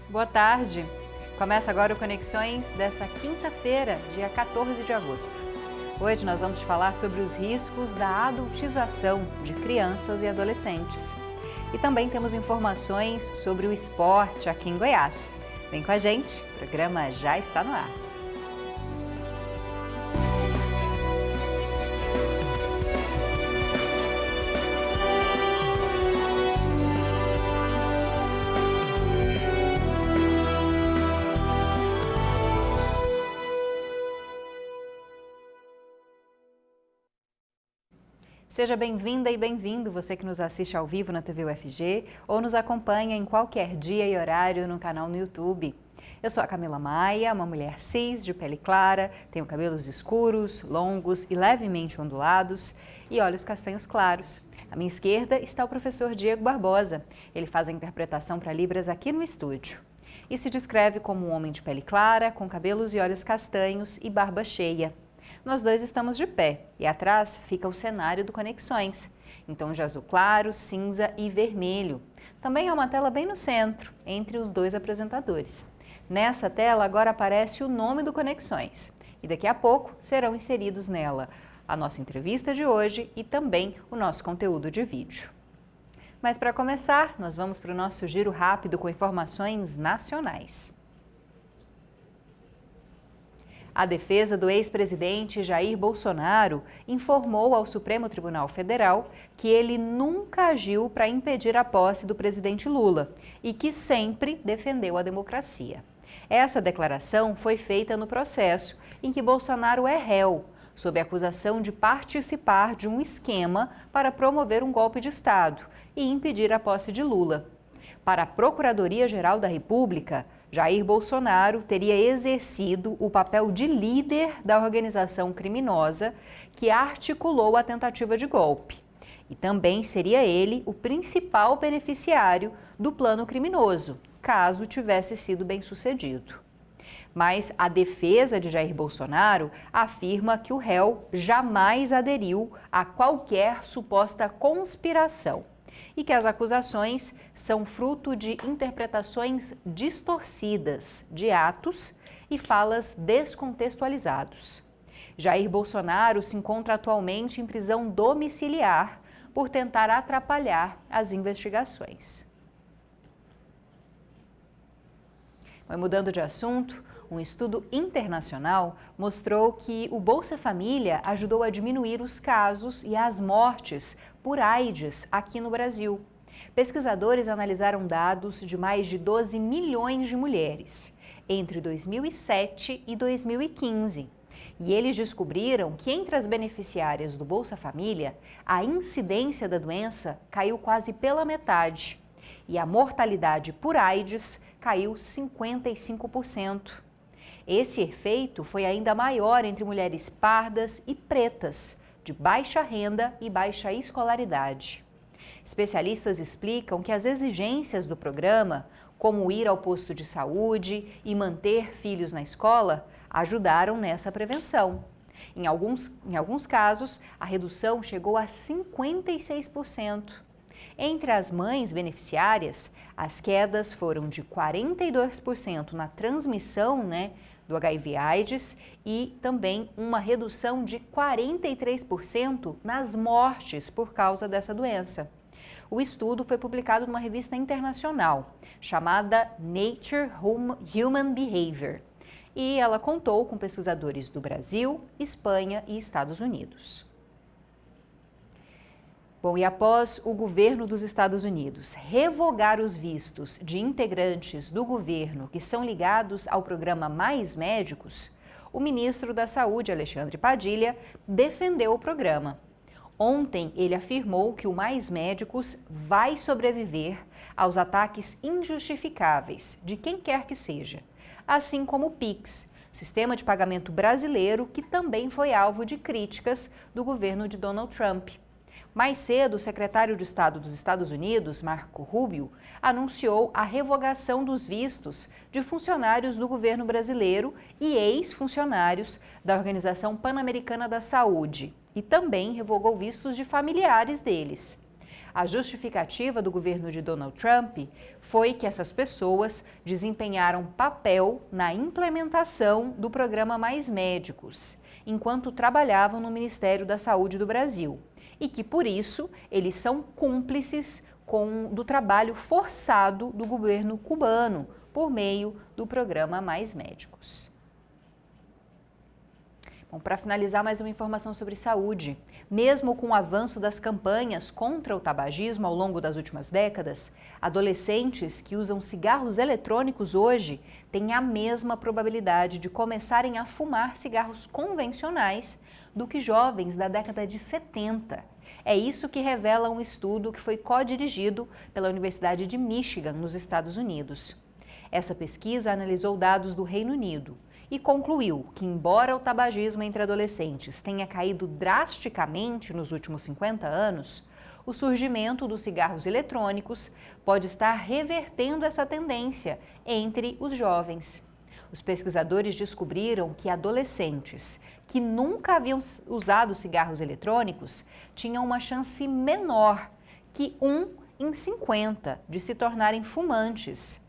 Boa tarde. Começa agora o Conexões dessa quinta-feira, dia 14 de agosto. Hoje nós vamos falar sobre os riscos da adultização de crianças e adolescentes. E também temos informações sobre o esporte aqui em Goiás. Vem com a gente, o programa já está no ar. Seja bem-vinda e bem-vindo, você que nos assiste ao vivo na TV UFG ou nos acompanha em qualquer dia e horário no canal no YouTube. Eu sou a Camila Maia, uma mulher cis, de pele clara, tenho cabelos escuros, longos e levemente ondulados e olhos castanhos claros. À minha esquerda está o professor Diego Barbosa. Ele faz a interpretação para Libras aqui no estúdio. E se descreve como um homem de pele clara, com cabelos e olhos castanhos e barba cheia. Nós dois estamos de pé e atrás fica o cenário do Conexões, em tons de azul claro, cinza e vermelho. Também há uma tela bem no centro, entre os dois apresentadores. Nessa tela agora aparece o nome do Conexões e daqui a pouco serão inseridos nela a nossa entrevista de hoje e também o nosso conteúdo de vídeo. Mas para começar, nós vamos para o nosso giro rápido com informações nacionais. A defesa do ex-presidente Jair Bolsonaro informou ao Supremo Tribunal Federal que ele nunca agiu para impedir a posse do presidente Lula e que sempre defendeu a democracia. Essa declaração foi feita no processo em que Bolsonaro é réu, sob a acusação de participar de um esquema para promover um golpe de Estado e impedir a posse de Lula. Para a Procuradoria-Geral da República, Jair Bolsonaro teria exercido o papel de líder da organização criminosa que articulou a tentativa de golpe. E também seria ele o principal beneficiário do plano criminoso, caso tivesse sido bem-sucedido. Mas a defesa de Jair Bolsonaro afirma que o réu jamais aderiu a qualquer suposta conspiração e que as acusações são fruto de interpretações distorcidas de atos e falas descontextualizados. Jair Bolsonaro se encontra atualmente em prisão domiciliar por tentar atrapalhar as investigações. Mudando de assunto, um estudo internacional mostrou que o Bolsa Família ajudou a diminuir os casos e as mortes por AIDS aqui no Brasil. Pesquisadores analisaram dados de mais de 12 milhões de mulheres entre 2007 e 2015. E eles descobriram que entre as beneficiárias do Bolsa Família, a incidência da doença caiu quase pela metade e a mortalidade por AIDS caiu 55%. Esse efeito foi ainda maior entre mulheres pardas e pretas, de baixa renda e baixa escolaridade. Especialistas explicam que as exigências do programa, como ir ao posto de saúde e manter filhos na escola, ajudaram nessa prevenção. Em alguns casos, a redução chegou a 56%. Entre as mães beneficiárias, as quedas foram de 42% na transmissão, do HIV/AIDS e também uma redução de 43% nas mortes por causa dessa doença. O estudo foi publicado numa revista internacional chamada Nature Human Behavior e ela contou com pesquisadores do Brasil, Espanha e Estados Unidos. E após o governo dos Estados Unidos revogar os vistos de integrantes do governo que são ligados ao programa Mais Médicos, o ministro da Saúde, Alexandre Padilha, defendeu o programa. Ontem, ele afirmou que o Mais Médicos vai sobreviver aos ataques injustificáveis de quem quer que seja, assim como o PIX, sistema de pagamento brasileiro que também foi alvo de críticas do governo de Donald Trump. Mais cedo, o secretário de Estado dos Estados Unidos, Marco Rubio, anunciou a revogação dos vistos de funcionários do governo brasileiro e ex-funcionários da Organização Pan-Americana da Saúde e também revogou vistos de familiares deles. A justificativa do governo de Donald Trump foi que essas pessoas desempenharam papel na implementação do programa Mais Médicos, enquanto trabalhavam no Ministério da Saúde do Brasil, e que, por isso, eles são cúmplices do trabalho forçado do governo cubano por meio do programa Mais Médicos. Bom, para finalizar, mais uma informação sobre saúde. Mesmo com o avanço das campanhas contra o tabagismo ao longo das últimas décadas, adolescentes que usam cigarros eletrônicos hoje têm a mesma probabilidade de começarem a fumar cigarros convencionais do que jovens da década de 70. É isso que revela um estudo que foi co-dirigido pela Universidade de Michigan, nos Estados Unidos. Essa pesquisa analisou dados do Reino Unido e concluiu que, embora o tabagismo entre adolescentes tenha caído drasticamente nos últimos 50 anos, o surgimento dos cigarros eletrônicos pode estar revertendo essa tendência entre os jovens. Os pesquisadores descobriram que adolescentes que nunca haviam usado cigarros eletrônicos tinham uma chance menor que 1 em 50 de se tornarem fumantes.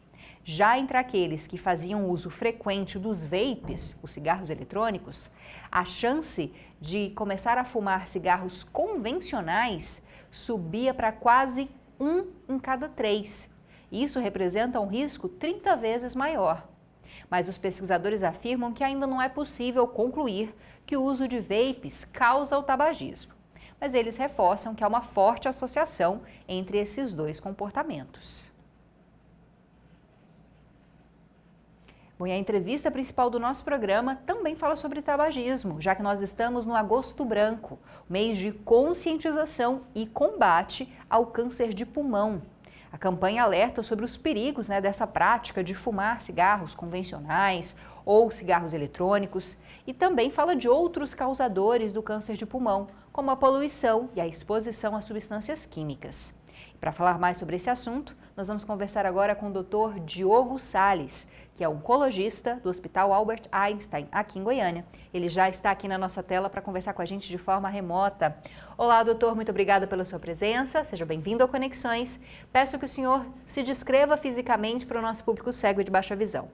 Já entre aqueles que faziam uso frequente dos vapes, os cigarros eletrônicos, a chance de começar a fumar cigarros convencionais subia para quase 1 em cada 3. Isso representa um risco 30 vezes maior. Mas os pesquisadores afirmam que ainda não é possível concluir que o uso de vapes causa o tabagismo. Mas eles reforçam que há uma forte associação entre esses dois comportamentos. Bom, e a entrevista principal do nosso programa também fala sobre tabagismo, já que nós estamos no Agosto Branco, mês de conscientização e combate ao câncer de pulmão. A campanha alerta sobre os perigos dessa prática de fumar cigarros convencionais ou cigarros eletrônicos e também fala de outros causadores do câncer de pulmão, como a poluição e a exposição a substâncias químicas. Para falar mais sobre esse assunto, nós vamos conversar agora com o Dr. Diogo Salles, que é oncologista do Hospital Albert Einstein, aqui em Goiânia. Ele já está aqui na nossa tela para conversar com a gente de forma remota. Olá, doutor, muito obrigada pela sua presença. Seja bem-vindo ao Conexões. Peço que o senhor se descreva fisicamente para o nosso público cego e de baixa visão.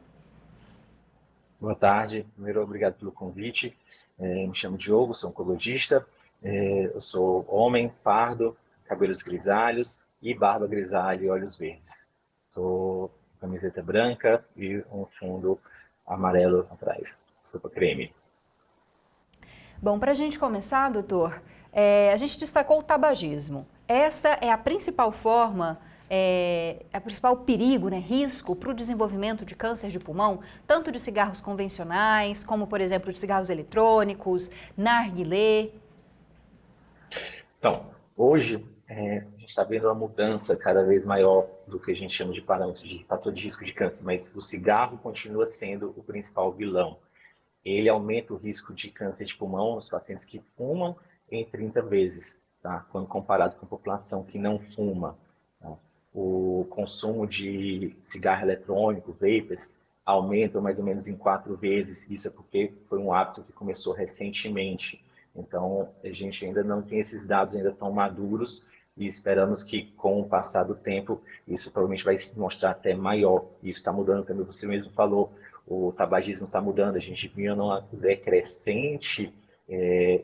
Boa tarde. Primeiro, obrigado pelo convite. Me chamo Diogo, sou oncologista. Eu sou homem, pardo, cabelos grisalhos e barba grisalha e olhos verdes. Estou com camiseta branca e um fundo amarelo atrás, desculpa, creme. Bom, para a gente começar, doutor, a gente destacou o tabagismo. Essa é a principal forma, a principal perigo, risco para o desenvolvimento de câncer de pulmão, tanto de cigarros convencionais, como, por exemplo, de cigarros eletrônicos, narguilé. Então, hoje, a gente está vendo uma mudança cada vez maior do que a gente chama de parâmetro de fator de risco de câncer, mas o cigarro continua sendo o principal vilão. Ele aumenta o risco de câncer de pulmão nos pacientes que fumam em 30 vezes, tá? Quando comparado com a população que não fuma. Tá? O consumo de cigarro eletrônico, vapers, aumenta mais ou menos em 4 vezes. Isso é porque foi um hábito que começou recentemente. Então, a gente ainda não tem esses dados ainda tão maduros e esperamos que, com o passar do tempo, isso provavelmente vai se mostrar até maior. Isso está mudando também, você mesmo falou, o tabagismo está mudando. A gente vinha numa decrescente,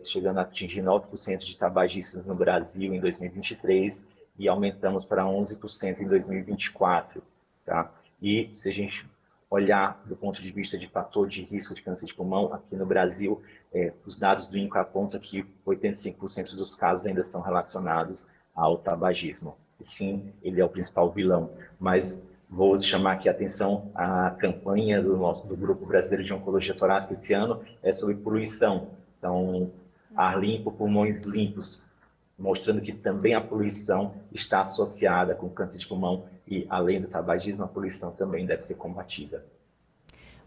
chegando a atingir 9% de tabagistas no Brasil em 2023 e aumentamos para 11% em 2024. Tá? E se a gente olhar do ponto de vista de fator de risco de câncer de pulmão, aqui no Brasil, os dados do INCA apontam que 85% dos casos ainda são relacionados ao tabagismo. E sim, ele é o principal vilão. Mas vou chamar aqui a atenção, a campanha do Grupo Brasileiro de Oncologia Torácica esse ano é sobre poluição. Então, ar limpo, pulmões limpos, mostrando que também a poluição está associada com câncer de pulmão e, além do tabagismo, a poluição também deve ser combatida.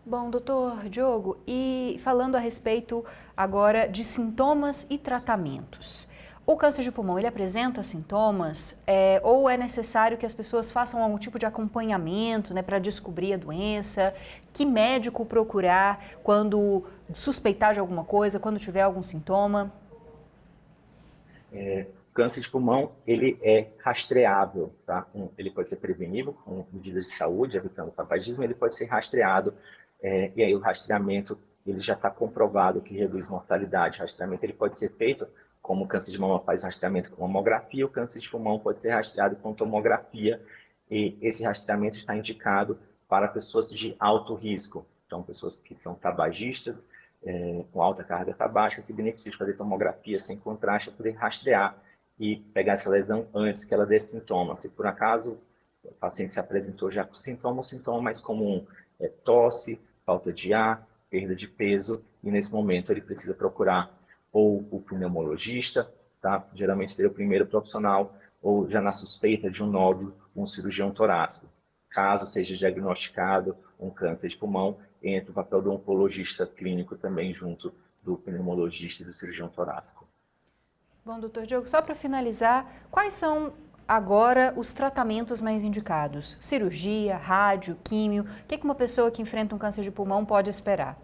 Bom, doutor Diogo, e falando a respeito agora de sintomas e tratamentos. O câncer de pulmão, ele apresenta sintomas ou é necessário que as pessoas façam algum tipo de acompanhamento para descobrir a doença? Que médico procurar quando suspeitar de alguma coisa, quando tiver algum sintoma? câncer de pulmão, ele é rastreável, tá? Ele pode ser prevenível com medidas de saúde, evitando o tabagismo, ele pode ser rastreado, e aí o rastreamento, ele já está comprovado que reduz mortalidade. O rastreamento ele pode ser feito, como o câncer de mama faz rastreamento com mamografia, o câncer de pulmão pode ser rastreado com tomografia, e esse rastreamento está indicado para pessoas de alto risco. Então, pessoas que são tabagistas, com alta carga tabágica, se beneficiam de fazer tomografia sem contraste, para poder rastrear e pegar essa lesão antes que ela dê sintomas. Se por acaso o paciente se apresentou já com sintoma, o sintoma mais comum é tosse, falta de ar, perda de peso, e nesse momento ele precisa procurar ou o pneumologista, tá? Geralmente seria o primeiro profissional, ou já na suspeita de um nódulo, um cirurgião torácico. Caso seja diagnosticado um câncer de pulmão, entra o papel do oncologista clínico também junto do pneumologista e do cirurgião torácico. Bom, doutor Diogo, só para finalizar, quais são agora os tratamentos mais indicados? Cirurgia, rádio, químio? O que uma pessoa que enfrenta um câncer de pulmão pode esperar?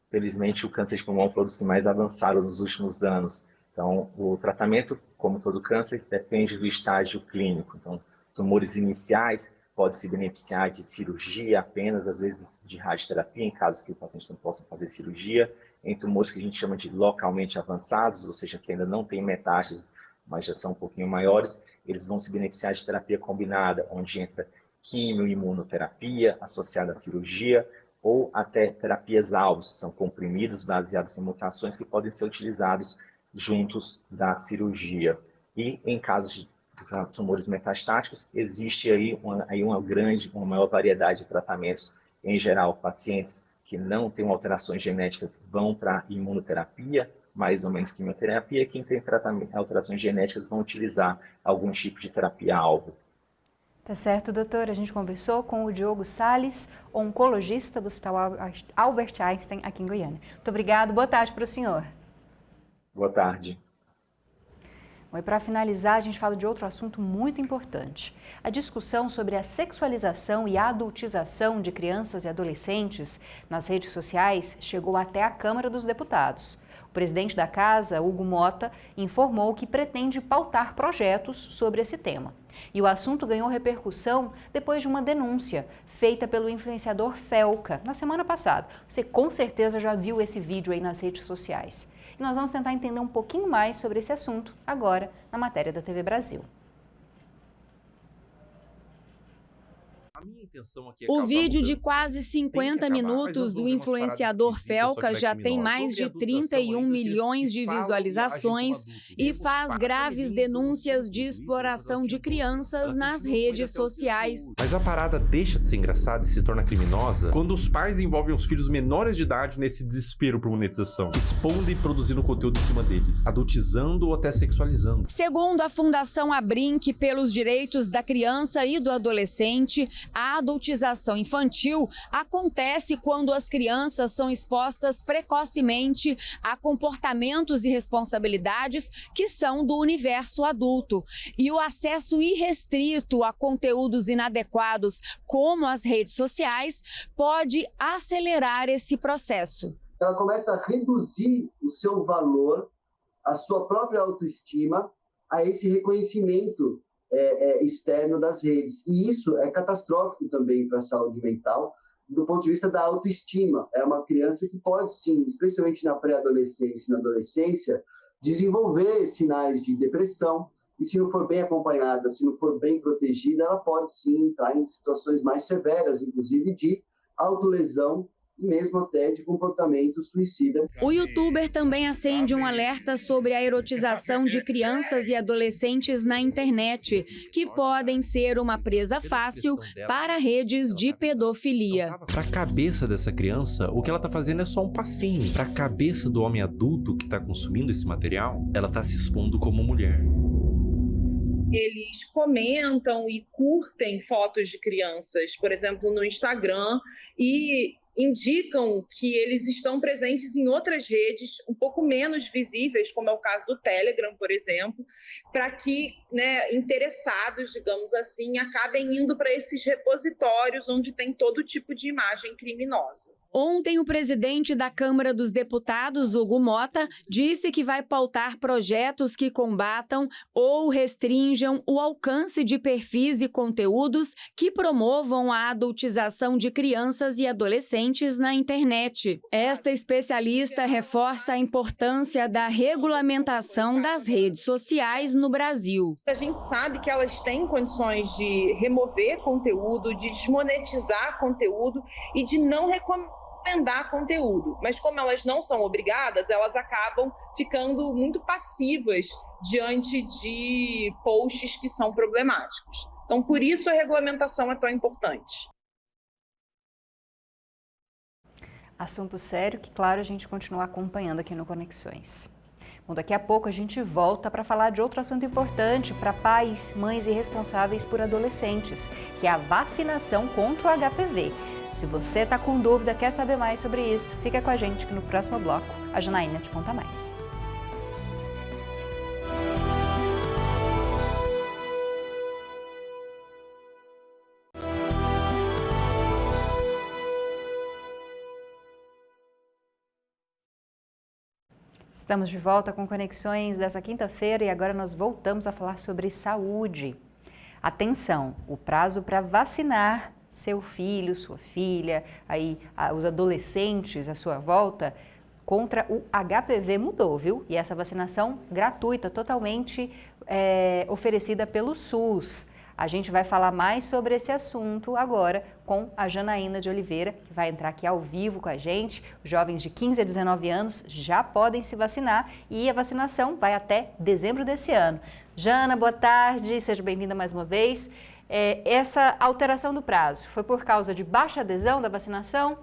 Felizmente, o câncer de pulmão é um dos que mais avançaram nos últimos anos. Então, o tratamento, como todo câncer, depende do estágio clínico. Então, tumores iniciais podem se beneficiar de cirurgia apenas, às vezes de radioterapia, em casos que o paciente não possa fazer cirurgia. Em tumores que a gente chama de localmente avançados, ou seja, que ainda não tem metástases, mas já são um pouquinho maiores, eles vão se beneficiar de terapia combinada, onde entra quimio-imunoterapia associada à cirurgia, ou até terapias-alvos, que são comprimidos baseados em mutações que podem ser utilizados juntos da cirurgia. E em casos de tumores metastáticos, existe aí uma maior variedade de tratamentos. Em geral, pacientes que não têm alterações genéticas vão para imunoterapia, mais ou menos quimioterapia, quem tem alterações genéticas vão utilizar algum tipo de terapia-alvo. Tá certo, doutor. A gente conversou com o Diogo Salles, oncologista do Hospital Albert Einstein, aqui em Goiânia. Muito obrigado. Boa tarde para o senhor. Boa tarde. Bom, e para finalizar, a gente fala de outro assunto muito importante. A discussão sobre a sexualização e a adultização de crianças e adolescentes nas redes sociais chegou até a Câmara dos Deputados. O presidente da Casa, Hugo Mota, informou que pretende pautar projetos sobre esse tema. E o assunto ganhou repercussão depois de uma denúncia feita pelo influenciador Felca na semana passada. Você com certeza já viu esse vídeo aí nas redes sociais. E nós vamos tentar entender um pouquinho mais sobre esse assunto agora na matéria da TV Brasil. O vídeo de quase 50 minutos do influenciador Felca já tem mais de 31 milhões de visualizações e faz graves denúncias de exploração de crianças nas redes sociais. Mas a parada deixa de ser engraçada e se torna criminosa quando os pais envolvem os filhos menores de idade nesse desespero por monetização, expondo e produzindo conteúdo em cima deles, adultizando ou até sexualizando. Segundo a Fundação Abrinq pelos Direitos da Criança e do Adolescente, a adultização infantil acontece quando as crianças são expostas precocemente a comportamentos e responsabilidades que são do universo adulto. E o acesso irrestrito a conteúdos inadequados, como as redes sociais, pode acelerar esse processo. Ela começa a reduzir o seu valor, a sua própria autoestima, a esse reconhecimento externo das redes. E isso é catastrófico também para a saúde mental, do ponto de vista da autoestima. É uma criança que pode, sim, especialmente na pré-adolescência e na adolescência, desenvolver sinais de depressão, e se não for bem acompanhada, se não for bem protegida, ela pode, sim, entrar em situações mais severas, inclusive de autolesão, e mesmo até de comportamento suicida. O youtuber também acende um alerta sobre a erotização de crianças e adolescentes na internet, que podem ser uma presa fácil para redes de pedofilia. Para a cabeça dessa criança, o que ela está fazendo é só um passinho. Para a cabeça do homem adulto que está consumindo esse material, ela está se expondo como mulher. Eles comentam e curtem fotos de crianças, por exemplo, no Instagram, e indicam que eles estão presentes em outras redes um pouco menos visíveis, como é o caso do Telegram, por exemplo, para que, né, interessados, digamos assim, acabem indo para esses repositórios onde tem todo tipo de imagem criminosa. Ontem, o presidente da Câmara dos Deputados, Hugo Mota, disse que vai pautar projetos que combatam ou restringam o alcance de perfis e conteúdos que promovam a adultização de crianças e adolescentes na internet. Esta especialista reforça a importância da regulamentação das redes sociais no Brasil. A gente sabe que elas têm condições de remover conteúdo, de desmonetizar conteúdo e de não recomendar conteúdo, mas como elas não são obrigadas, elas acabam ficando muito passivas diante de posts que são problemáticos. Então, por isso a regulamentação é tão importante. Assunto sério que, claro, a gente continua acompanhando aqui no Conexões. Bom, daqui a pouco a gente volta para falar de outro assunto importante para pais, mães e responsáveis por adolescentes, que é a vacinação contra o HPV. Se você está com dúvida, quer saber mais sobre isso, fica com a gente que no próximo bloco a Janaína te conta mais. Estamos de volta com Conexões dessa quinta-feira e agora nós voltamos a falar sobre saúde. Atenção, o prazo para vacinar seu filho, sua filha, aí os adolescentes à sua volta, contra o HPV mudou, viu? E essa vacinação gratuita, totalmente oferecida pelo SUS. A gente vai falar mais sobre esse assunto agora com a Janaína de Oliveira, que vai entrar aqui ao vivo com a gente. Os jovens de 15 a 19 anos já podem se vacinar e a vacinação vai até dezembro desse ano. Jana, boa tarde, seja bem-vinda mais uma vez. Essa alteração do prazo foi por causa de baixa adesão da vacinação?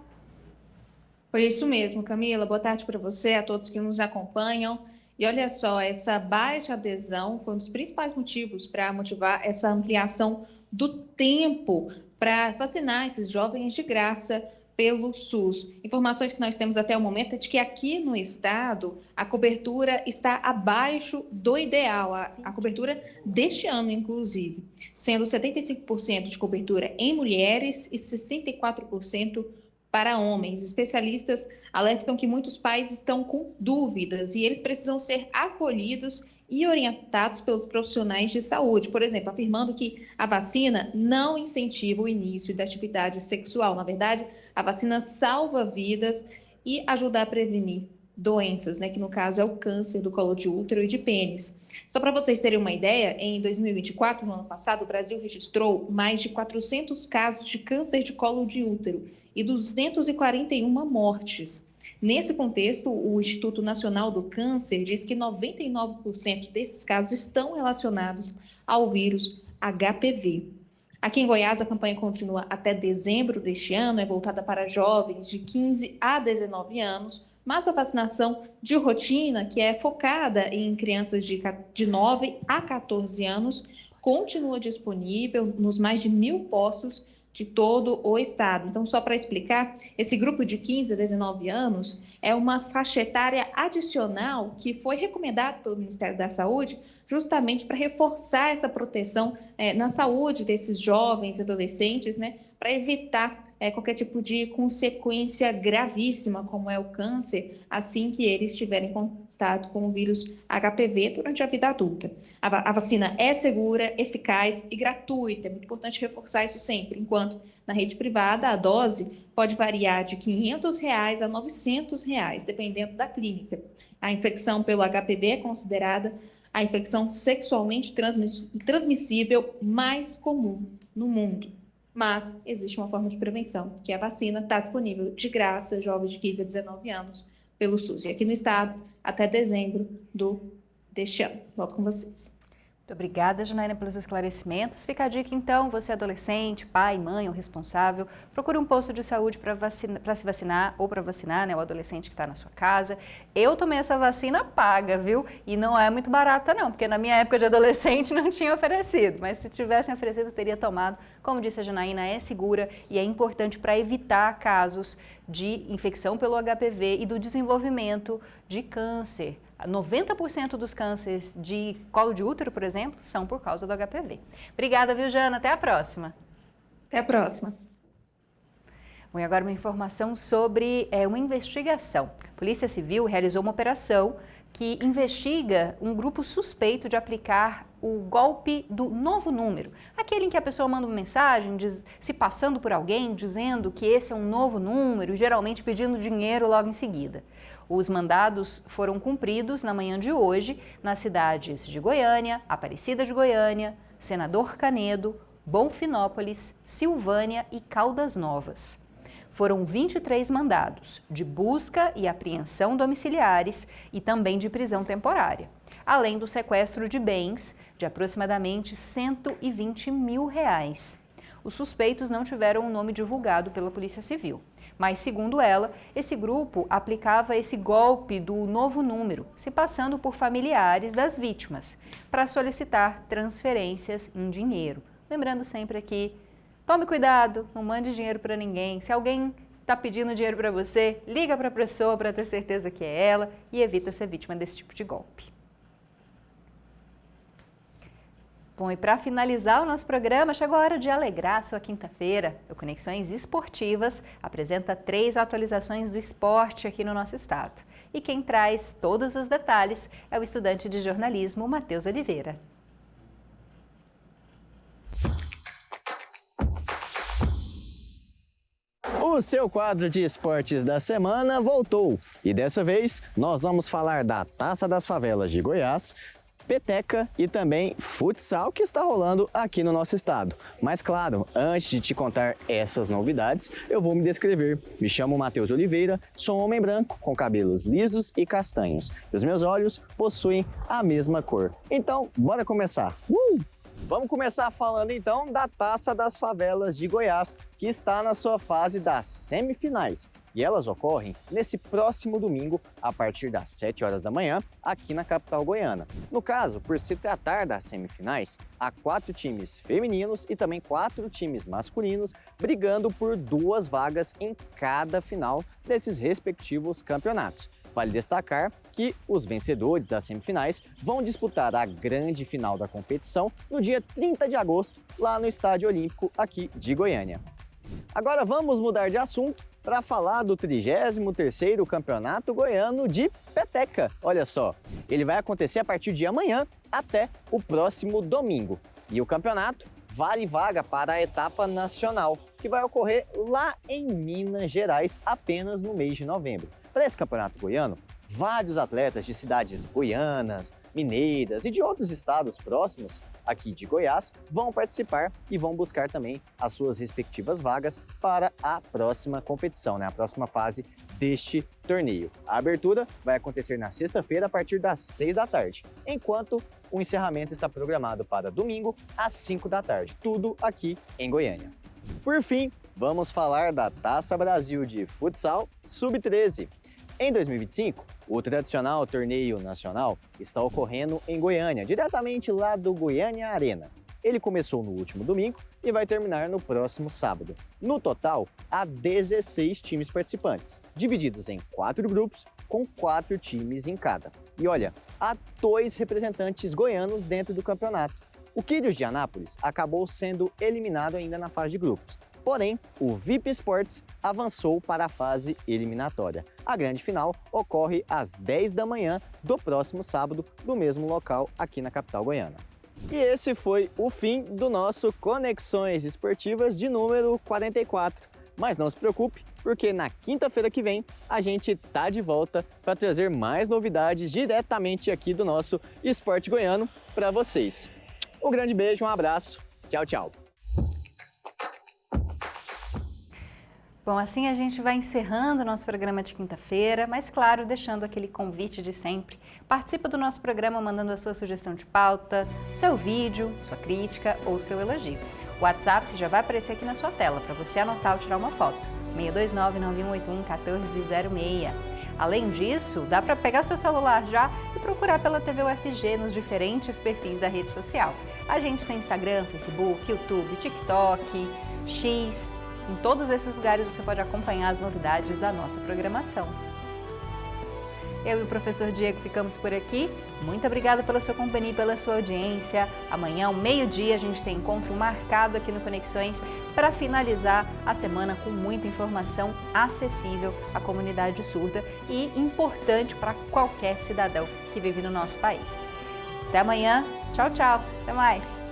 Foi isso mesmo, Camila. Boa tarde para você, a todos que nos acompanham. E olha só, essa baixa adesão foi um dos principais motivos para motivar essa ampliação do tempo para vacinar esses jovens de graça pelo SUS. Informações que nós temos até o momento é de que aqui no estado a cobertura está abaixo do ideal, a cobertura deste ano, inclusive, sendo 75% de cobertura em mulheres e 64% para homens. Especialistas alertam que muitos pais estão com dúvidas e eles precisam ser acolhidos e orientados pelos profissionais de saúde, por exemplo, afirmando que a vacina não incentiva o início da atividade sexual. Na verdade, a vacina salva vidas e ajuda a prevenir doenças, né, que no caso é o câncer do colo de útero e de pênis. Só para vocês terem uma ideia, em 2024, no ano passado, o Brasil registrou mais de 400 casos de câncer de colo de útero e 241 mortes. Nesse contexto, o Instituto Nacional do Câncer diz que 99% desses casos estão relacionados ao vírus HPV. Aqui em Goiás, a campanha continua até dezembro deste ano, é voltada para jovens de 15 a 19 anos, mas a vacinação de rotina, que é focada em crianças de 9 a 14 anos, continua disponível nos mais de 1.000 postos de todo o estado. Então, só para explicar, esse grupo de 15 a 19 anos é uma faixa etária adicional que foi recomendada pelo Ministério da Saúde justamente para reforçar essa proteção na saúde desses jovens, adolescentes, né, para evitar qualquer tipo de consequência gravíssima, como é o câncer, assim que eles estiverem contato com o vírus HPV durante a vida adulta. A vacina é segura, eficaz e gratuita. É muito importante reforçar isso sempre, enquanto na rede privada a dose pode variar de R$ 500 a R$ 900, dependendo da clínica. A infecção pelo HPV é considerada a infecção sexualmente transmissível mais comum no mundo. Mas existe uma forma de prevenção, que a vacina está disponível de graça, jovens de 15 a 19 anos, pelo SUS. E aqui no estado, até dezembro deste ano. Volto com vocês. Muito obrigada, Janaína, pelos esclarecimentos. Fica a dica, então, você adolescente, pai, mãe ou responsável, procure um posto de saúde para se vacinar ou para vacinar, né, o adolescente que está na sua casa. Eu tomei essa vacina paga, viu? E não é muito barata não, porque na minha época de adolescente não tinha oferecido, mas se tivessem oferecido, eu teria tomado. Como disse a Janaína, é segura e é importante para evitar casos de infecção pelo HPV e do desenvolvimento de câncer. 90% dos cânceres de colo de útero, por exemplo, são por causa do HPV. Obrigada, viu, Jana? Até a próxima. Até a próxima. Bom, e agora uma informação sobre uma investigação. A Polícia Civil realizou uma operação que investiga um grupo suspeito de aplicar o golpe do novo número. Aquele em que a pessoa manda uma mensagem se passando por alguém, dizendo que esse é um novo número e geralmente pedindo dinheiro logo em seguida. Os mandados foram cumpridos na manhã de hoje nas cidades de Goiânia, Aparecida de Goiânia, Senador Canedo, Bonfinópolis, Silvânia e Caldas Novas. Foram 23 mandados de busca e apreensão domiciliares e também de prisão temporária, além do sequestro de bens de aproximadamente R$120 mil. Os suspeitos não tiveram o nome divulgado pela Polícia Civil, mas, segundo ela, esse grupo aplicava esse golpe do novo número, se passando por familiares das vítimas, para solicitar transferências em dinheiro. Lembrando sempre aqui, tome cuidado, não mande dinheiro para ninguém. Se alguém está pedindo dinheiro para você, liga para a pessoa para ter certeza que é ela e evita ser vítima desse tipo de golpe. Bom, e para finalizar o nosso programa, chegou a hora de alegrar a sua quinta-feira. O Conexões Esportivas apresenta 3 atualizações do esporte aqui no nosso estado. E quem traz todos os detalhes é o estudante de jornalismo, Matheus Oliveira. O seu quadro de esportes da semana voltou e dessa vez nós vamos falar da Taça das Favelas de Goiás, peteca e também futsal que está rolando aqui no nosso estado. Mas claro, antes de te contar essas novidades, eu vou me descrever. Me chamo Matheus Oliveira, sou um homem branco com cabelos lisos e castanhos. Os meus olhos possuem a mesma cor. Então, bora começar! Vamos começar falando então da Taça das Favelas de Goiás, que está na sua fase das semifinais. E elas ocorrem nesse próximo domingo, a partir das 7 horas da manhã, aqui na capital goiana. No caso, por se tratar das semifinais, há 4 times femininos e também 4 times masculinos brigando por 2 vagas em cada final desses respectivos campeonatos. Vale destacar que os vencedores das semifinais vão disputar a grande final da competição no dia 30 de agosto, lá no Estádio Olímpico, aqui de Goiânia. Agora vamos mudar de assunto para falar do 33º Campeonato Goiano de Peteca. Olha só, ele vai acontecer a partir de amanhã até o próximo domingo. E o campeonato vale vaga para a etapa nacional, que vai ocorrer lá em Minas Gerais apenas no mês de novembro. Para esse campeonato goiano, vários atletas de cidades goianas, mineiras e de outros estados próximos aqui de Goiás vão participar e vão buscar também as suas respectivas vagas para a próxima competição, a próxima fase deste torneio. A abertura vai acontecer na sexta-feira a partir das 6 da tarde, enquanto o encerramento está programado para domingo às 5 da tarde, tudo aqui em Goiânia. Por fim, vamos falar da Taça Brasil de Futsal Sub-13. Em 2025, o tradicional torneio nacional está ocorrendo em Goiânia, diretamente lá do Goiânia Arena. Ele começou no último domingo e vai terminar no próximo sábado. No total, há 16 times participantes, divididos em 4 grupos, com 4 times em cada. E olha, há 2 representantes goianos dentro do campeonato. O Quírios de Anápolis acabou sendo eliminado ainda na fase de grupos. Porém, o VIP Sports avançou para a fase eliminatória. A grande final ocorre às 10 da manhã do próximo sábado, no mesmo local aqui na capital goiana. E esse foi o fim do nosso Conexões Esportivas de número 44. Mas não se preocupe, porque na quinta-feira que vem a gente tá de volta para trazer mais novidades diretamente aqui do nosso Esporte Goiano para vocês. Um grande beijo, um abraço, tchau, tchau! Bom, assim a gente vai encerrando o nosso programa de quinta-feira, mas claro, deixando aquele convite de sempre. Participa do nosso programa mandando a sua sugestão de pauta, seu vídeo, sua crítica ou seu elogio. O WhatsApp já vai aparecer aqui na sua tela para você anotar ou tirar uma foto. 629-9181-1406. Além disso, dá para pegar seu celular já e procurar pela TV UFG nos diferentes perfis da rede social. A gente tem Instagram, Facebook, YouTube, TikTok, X. Em todos esses lugares você pode acompanhar as novidades da nossa programação. Eu e o professor Diego ficamos por aqui. Muito obrigada pela sua companhia e pela sua audiência. Amanhã, ao meio-dia, a gente tem encontro marcado aqui no Conexões para finalizar a semana com muita informação acessível à comunidade surda e importante para qualquer cidadão que vive no nosso país. Até amanhã. Tchau, tchau. Até mais.